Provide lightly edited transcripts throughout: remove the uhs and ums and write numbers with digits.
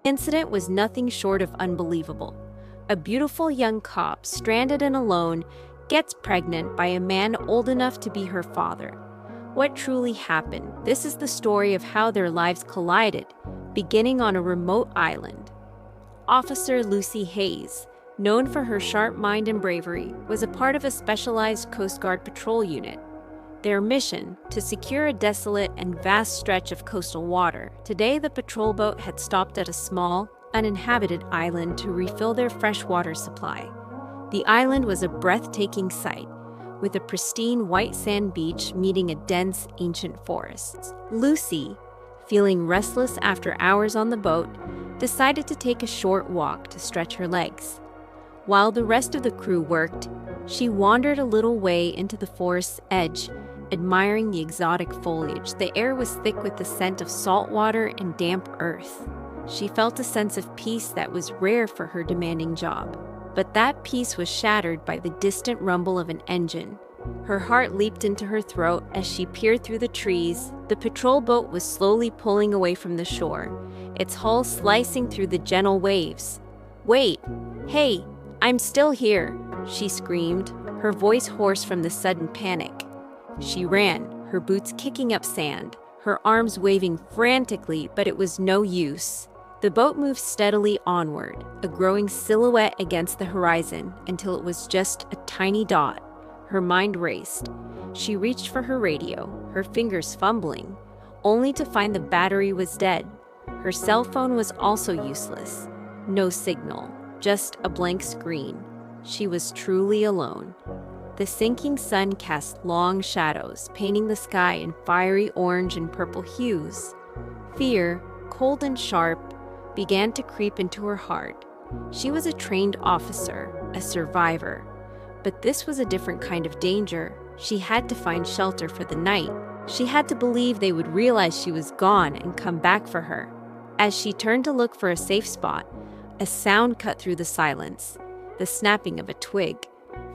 incident was nothing short of unbelievable. A beautiful young cop, stranded and alone, gets pregnant by a man old enough to be her father. What truly happened? This is the story of how their lives collided, beginning on a remote island. Officer Lucy Hayes, known for her sharp mind and bravery, was a part of a specialized Coast Guard patrol unit. Their mission, to secure a desolate and vast stretch of coastal water. Today, the patrol boat had stopped at a small, uninhabited island to refill their freshwater supply. The island was a breathtaking sight, with a pristine white sand beach meeting a dense, ancient forest. Lucy, feeling restless after hours on the boat, decided to take a short walk to stretch her legs. While the rest of the crew worked, she wandered a little way into the forest's edge, admiring the exotic foliage. The air was thick with the scent of salt water and damp earth. She felt a sense of peace that was rare for her demanding job. But that peace was shattered by the distant rumble of an engine. Her heart leaped into her throat as she peered through the trees. The patrol boat was slowly pulling away from the shore, its hull slicing through the gentle waves. "Wait! Hey! I'm still here!" she screamed, her voice hoarse from the sudden panic. She ran, her boots kicking up sand, her arms waving frantically, but it was no use. The boat moved steadily onward, a growing silhouette against the horizon, until it was just a tiny dot. Her mind raced. She reached for her radio, her fingers fumbling, only to find the battery was dead. Her cell phone was also useless. No signal, just a blank screen. She was truly alone. The sinking sun cast long shadows, painting the sky in fiery orange and purple hues. Fear, cold and sharp, began to creep into her heart. She was a trained officer, a survivor. But this was a different kind of danger. She had to find shelter for the night. She had to believe they would realize she was gone and come back for her. As she turned to look for a safe spot, a sound cut through the silence, the snapping of a twig,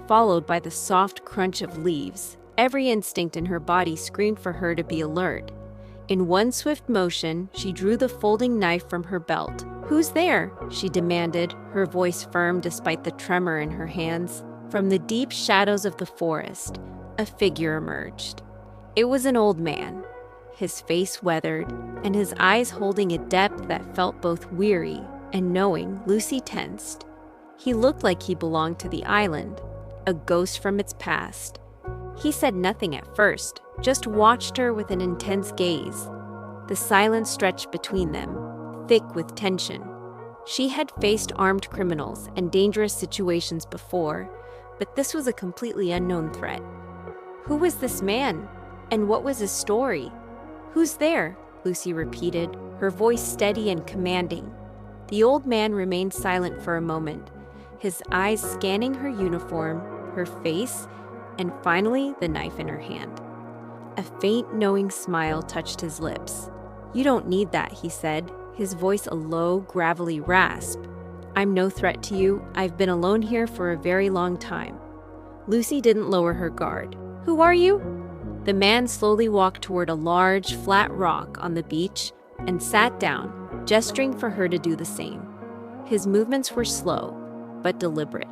followed by the soft crunch of leaves. Every instinct in her body screamed for her to be alert. In one swift motion, she drew the folding knife from her belt. "Who's there?" she demanded, her voice firm despite the tremor in her hands. From the deep shadows of the forest, a figure emerged. It was an old man, his face weathered, and his eyes holding a depth that felt both weary and knowing. Lucy tensed. He looked like he belonged to the island, a ghost from its past. He said nothing at first, just watched her with an intense gaze. The silence stretched between them, thick with tension. She had faced armed criminals and dangerous situations before, but this was a completely unknown threat. Who was this man? And what was his story? "Who's there?" Lucy repeated, her voice steady and commanding. The old man remained silent for a moment, his eyes scanning her uniform, her face, and finally the knife in her hand. A faint, knowing smile touched his lips. "You don't need that," he said, his voice a low, gravelly rasp. "I'm no threat to you. I've been alone here for a very long time." Lucy didn't lower her guard. "Who are you?" The man slowly walked toward a large, flat rock on the beach and sat down, gesturing for her to do the same. His movements were slow, but deliberate.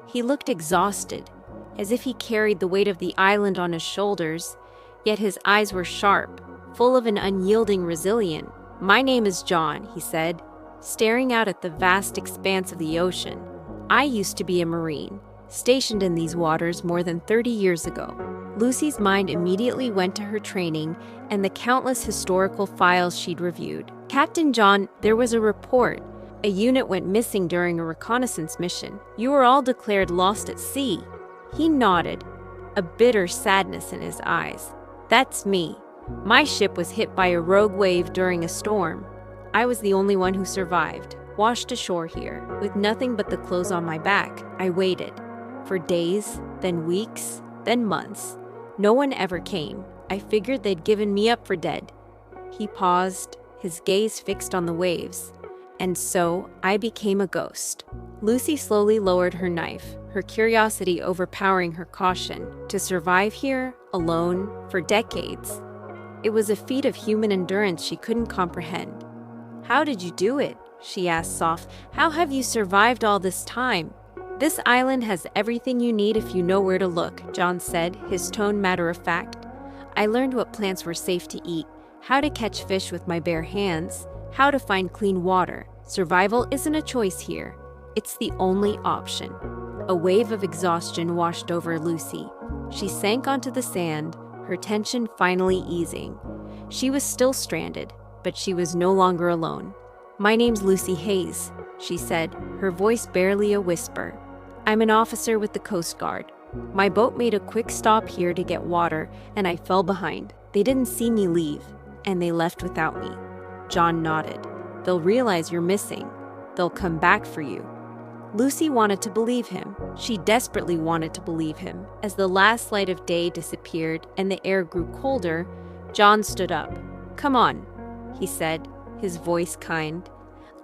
He looked exhausted, as if he carried the weight of the island on his shoulders, yet his eyes were sharp, full of an unyielding resilience. "My name is John," he said, staring out at the vast expanse of the ocean. "I used to be a Marine, stationed in these waters more than 30 years ago." Lucy's mind immediately went to her training and the countless historical files she'd reviewed. "Captain John, there was a report. A unit went missing during a reconnaissance mission. You were all declared lost at sea." He nodded, a bitter sadness in his eyes. "That's me. My ship was hit by a rogue wave during a storm. I was the only one who survived, washed ashore here, with nothing but the clothes on my back. I waited. For days, then weeks, then months. No one ever came. I figured they'd given me up for dead." He paused, his gaze fixed on the waves. "And so, I became a ghost." Lucy slowly lowered her knife, her curiosity overpowering her caution. To survive here, alone, for decades. It was a feat of human endurance she couldn't comprehend. "How did you do it?" she asked soft. How have you survived all this time? This island has everything you need if you know where to look, John said, his tone matter-of-fact. I learned what plants were safe to eat, how to catch fish with my bare hands, how to find clean water. Survival isn't a choice here. It's the only option. A wave of exhaustion washed over Lucy. She sank onto the sand, her tension finally easing. She was still stranded, but she was no longer alone. My name's Lucy Hayes, she said, her voice barely a whisper. I'm an officer with the Coast Guard. My boat made a quick stop here to get water, and I fell behind. They didn't see me leave, and they left without me. John nodded. They'll realize you're missing. They'll come back for you. Lucy wanted to believe him. She desperately wanted to believe him. As the last light of day disappeared and the air grew colder, John stood up. Come on, he said, his voice kind.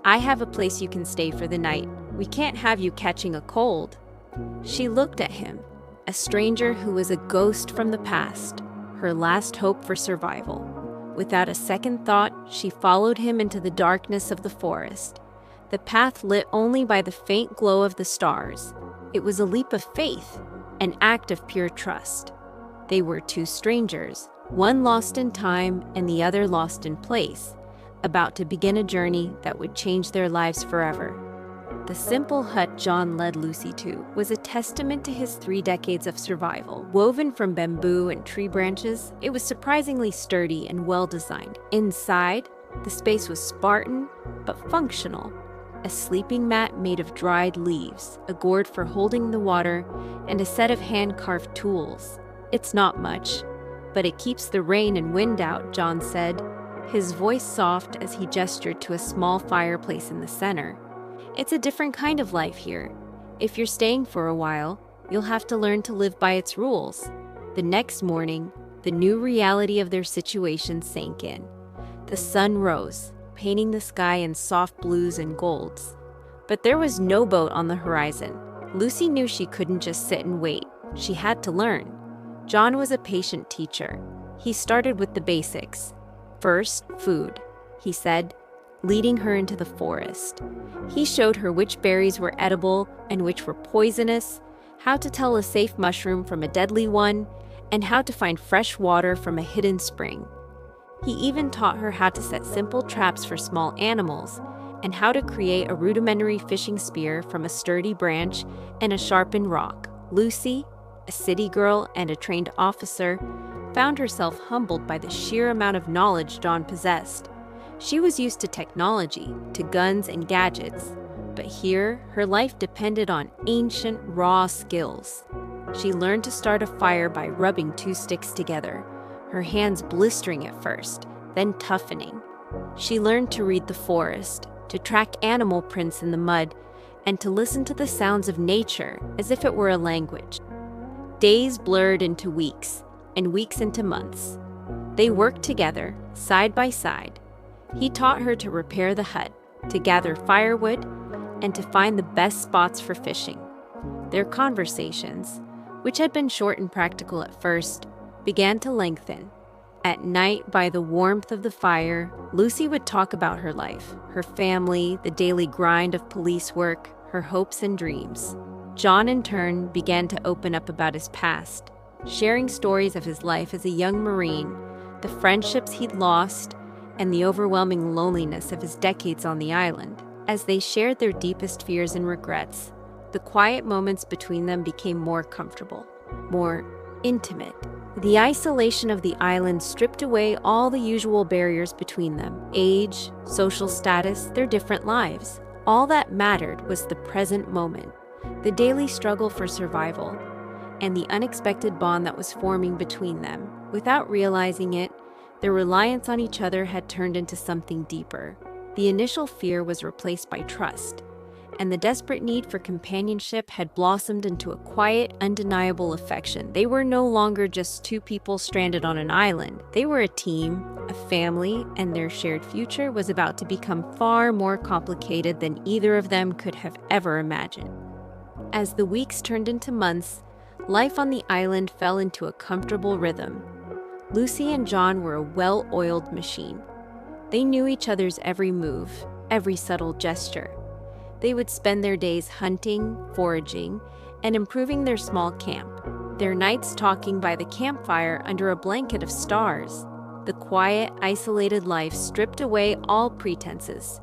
I have a place you can stay for the night. We can't have you catching a cold. She looked at him, a stranger who was a ghost from the past, her last hope for survival. Without a second thought, she followed him into the darkness of the forest, the path lit only by the faint glow of the stars. It was a leap of faith, an act of pure trust. They were two strangers, one lost in time and the other lost in place, about to begin a journey that would change their lives forever. The simple hut John led Lucy to was a testament to his 3 decades of survival. Woven from bamboo and tree branches, it was surprisingly sturdy and well-designed. Inside, the space was Spartan, but functional. A sleeping mat made of dried leaves, a gourd for holding the water, and a set of hand-carved tools. It's not much, but it keeps the rain and wind out, John said, his voice soft as he gestured to a small fireplace in the center. It's a different kind of life here. If you're staying for a while, you'll have to learn to live by its rules. The next morning, the new reality of their situation sank in. The sun rose, painting the sky in soft blues and golds. But there was no boat on the horizon. Lucy knew she couldn't just sit and wait. She had to learn. John was a patient teacher. He started with the basics. First, food, he said, leading her into the forest. He showed her which berries were edible and which were poisonous, how to tell a safe mushroom from a deadly one, and how to find fresh water from a hidden spring. He even taught her how to set simple traps for small animals and how to create a rudimentary fishing spear from a sturdy branch and a sharpened rock. Lucy, a city girl and a trained officer, found herself humbled by the sheer amount of knowledge John possessed. She was used to technology, to guns and gadgets, but here her life depended on ancient, raw skills. She learned to start a fire by rubbing 2 sticks together, her hands blistering at first, then toughening. She learned to read the forest, to track animal prints in the mud, and to listen to the sounds of nature as if it were a language. Days blurred into weeks, and weeks into months. They worked together, side by side. He taught her to repair the hut, to gather firewood, and to find the best spots for fishing. Their conversations, which had been short and practical at first, began to lengthen. At night, by the warmth of the fire, Lucy would talk about her life, her family, the daily grind of police work, her hopes and dreams. John, in turn, began to open up about his past, sharing stories of his life as a young Marine, the friendships he'd lost, and the overwhelming loneliness of his decades on the island. As they shared their deepest fears and regrets, the quiet moments between them became more comfortable, more intimate. The isolation of the island stripped away all the usual barriers between them: age, social status, their different lives. All that mattered was the present moment, the daily struggle for survival, and the unexpected bond that was forming between them. Without realizing it, their reliance on each other had turned into something deeper. The initial fear was replaced by trust, and the desperate need for companionship had blossomed into a quiet, undeniable affection. They were no longer just 2 people stranded on an island. They were a team, a family, and their shared future was about to become far more complicated than either of them could have ever imagined. As the weeks turned into months, life on the island fell into a comfortable rhythm. Lucy and John were a well-oiled machine. They knew each other's every move, every subtle gesture. They would spend their days hunting, foraging, and improving their small camp, their nights talking by the campfire under a blanket of stars. The quiet, isolated life stripped away all pretenses.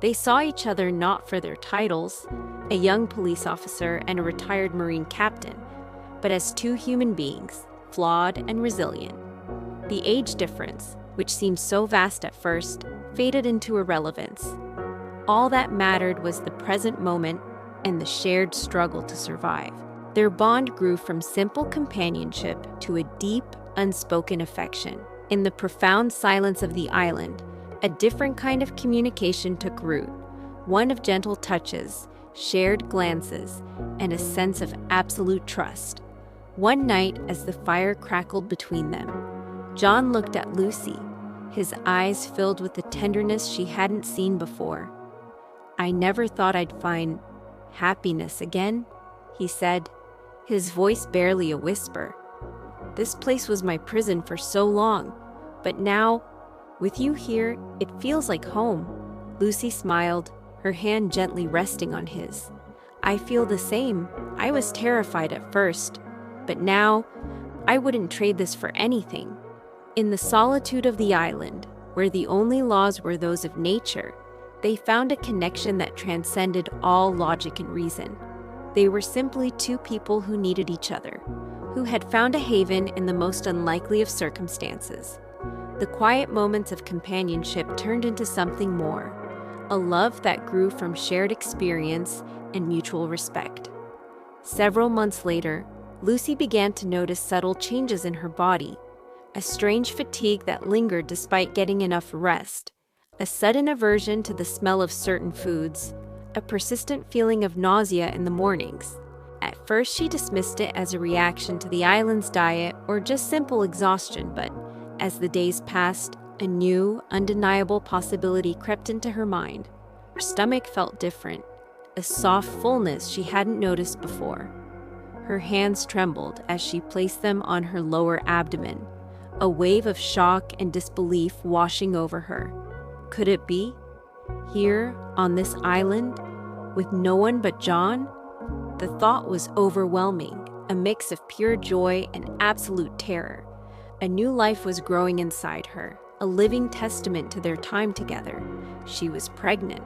They saw each other not for their titles, a young police officer and a retired Marine captain, but as two human beings, flawed and resilient. The age difference, which seemed so vast at first, faded into irrelevance. All that mattered was the present moment and the shared struggle to survive. Their bond grew from simple companionship to a deep, unspoken affection. In the profound silence of the island, a different kind of communication took root, one of gentle touches, shared glances, and a sense of absolute trust. One night, as the fire crackled between them, John looked at Lucy, his eyes filled with the tenderness she hadn't seen before. "I never thought I'd find happiness again," he said, his voice barely a whisper. "This place was my prison for so long, but now, with you here, it feels like home." Lucy smiled, her hand gently resting on his. "I feel the same. I was terrified at first, but now, I wouldn't trade this for anything." In the solitude of the island, where the only laws were those of nature, they found a connection that transcended all logic and reason. They were simply two people who needed each other, who had found a haven in the most unlikely of circumstances. The quiet moments of companionship turned into something more, a love that grew from shared experience and mutual respect. Several months later, Lucy began to notice subtle changes in her body, a strange fatigue that lingered despite getting enough rest, a sudden aversion to the smell of certain foods, a persistent feeling of nausea in the mornings. At first, she dismissed it as a reaction to the island's diet or just simple exhaustion, but as the days passed, a new, undeniable possibility crept into her mind. Her stomach felt different, a soft fullness she hadn't noticed before. Her hands trembled as she placed them on her lower abdomen, a wave of shock and disbelief washing over her. Could it be? Here, on this island, with no one but John? The thought was overwhelming, a mix of pure joy and absolute terror. A new life was growing inside her, a living testament to their time together. She was pregnant.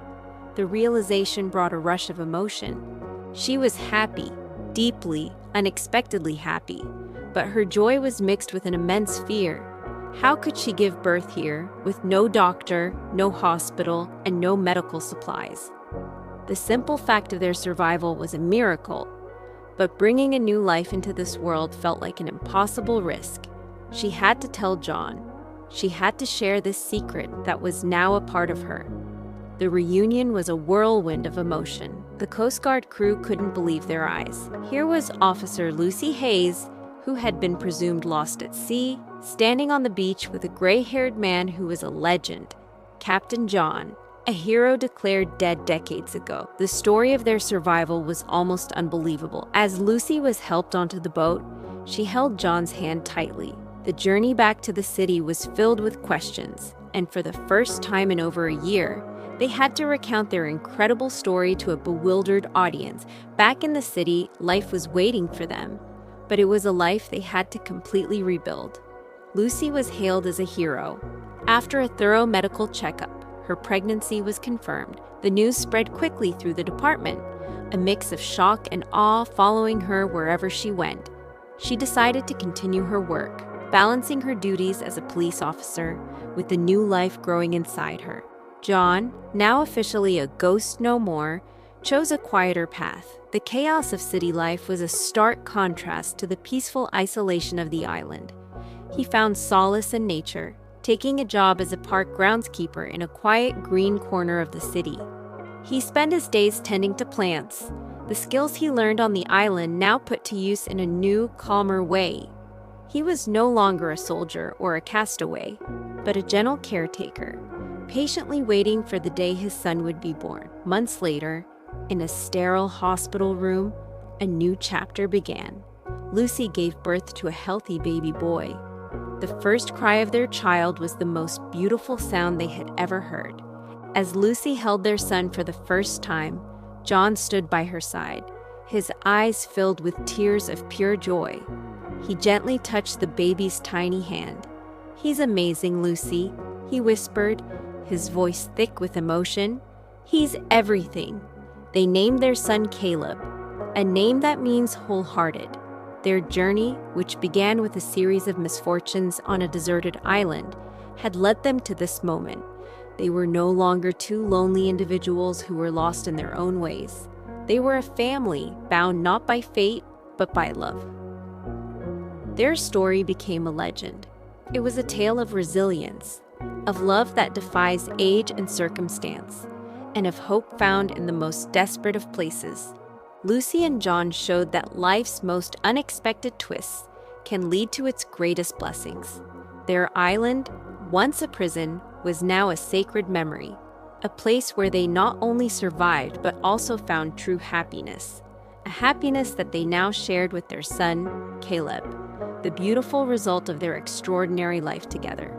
The realization brought a rush of emotion. She was happy, deeply, unexpectedly happy, but her joy was mixed with an immense fear. How could she give birth here, with no doctor, no hospital, and no medical supplies? The simple fact of their survival was a miracle, but bringing a new life into this world felt like an impossible risk. She had to tell John. She had to share this secret that was now a part of her. The reunion was a whirlwind of emotion. The Coast Guard crew couldn't believe their eyes. Here was Officer Lucy Hayes, who had been presumed lost at sea, standing on the beach with a gray-haired man who was a legend, Captain John, a hero declared dead decades ago. The story of their survival was almost unbelievable. As Lucy was helped onto the boat, she held John's hand tightly. The journey back to the city was filled with questions, and for the first time in over a year, they had to recount their incredible story to a bewildered audience. Back in the city, life was waiting for them, but it was a life they had to completely rebuild. Lucy was hailed as a hero. After a thorough medical checkup, her pregnancy was confirmed. The news spread quickly through the department, a mix of shock and awe following her wherever she went. She decided to continue her work, balancing her duties as a police officer with the new life growing inside her. John, now officially a ghost no more, chose a quieter path. The chaos of city life was a stark contrast to the peaceful isolation of the island. He found solace in nature, taking a job as a park groundskeeper in a quiet green corner of the city. He spent his days tending to plants, the skills he learned on the island now put to use in a new, calmer way. He was no longer a soldier or a castaway, but a gentle caretaker, patiently waiting for the day his son would be born. Months later, in a sterile hospital room, a new chapter began. Lucy gave birth to a healthy baby boy. The first cry of their child was the most beautiful sound they had ever heard. As Lucy held their son for the first time, John stood by her side, his eyes filled with tears of pure joy. He gently touched the baby's tiny hand. "He's amazing, Lucy," he whispered, his voice thick with emotion. "He's everything." They named their son Caleb, a name that means wholehearted. Their journey, which began with a series of misfortunes on a deserted island, had led them to this moment. They were no longer two lonely individuals who were lost in their own ways. They were a family bound not by fate, but by love. Their story became a legend. It was a tale of resilience, of love that defies age and circumstance, and of hope found in the most desperate of places. Lucy and John showed that life's most unexpected twists can lead to its greatest blessings. Their island, once a prison, was now a sacred memory, a place where they not only survived but also found true happiness, a happiness that they now shared with their son, Caleb, the beautiful result of their extraordinary life together.